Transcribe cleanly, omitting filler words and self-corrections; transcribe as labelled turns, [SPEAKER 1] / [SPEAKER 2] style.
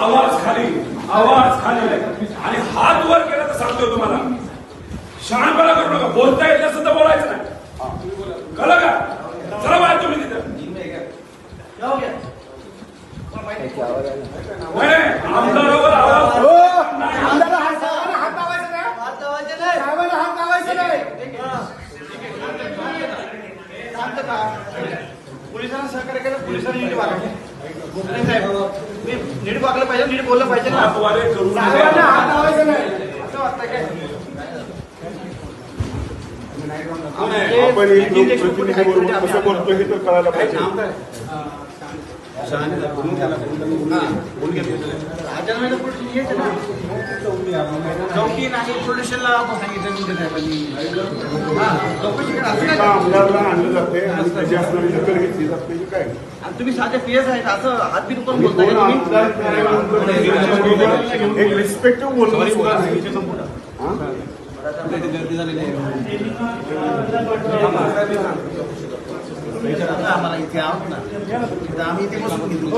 [SPEAKER 1] आवाज खाली आणि हात वर केला तर सांगतो तुम्हाला, शहाणपणा करू नका. बोलता येत नसेल तर बोलायचं नाही, कळलं का? चला बाहेर तुम्ही तिथं. आमदारावर आवाज
[SPEAKER 2] पोलिसांना सहकार्य केलं, पोलिसांनी नीट वागलं. नीट वागलं पाहिजे, नीट बोललं पाहिजे ना.
[SPEAKER 3] आपण एक लोकप्रतिनिधी बरोबर कसं बोलतो हे तर कळायला पाहिजे. आमदारला आणलं जाते आणि त्याची असणारी दखल घेतली जाते काय.
[SPEAKER 2] तुम्ही साधे पीएस आहेत असं हातबीत करून बोलताय.
[SPEAKER 3] एक रिस्पेक्टिव्ह बोलणं
[SPEAKER 2] आम्हाला इथे आहोत ना, आम्ही इथे बसून घेतो.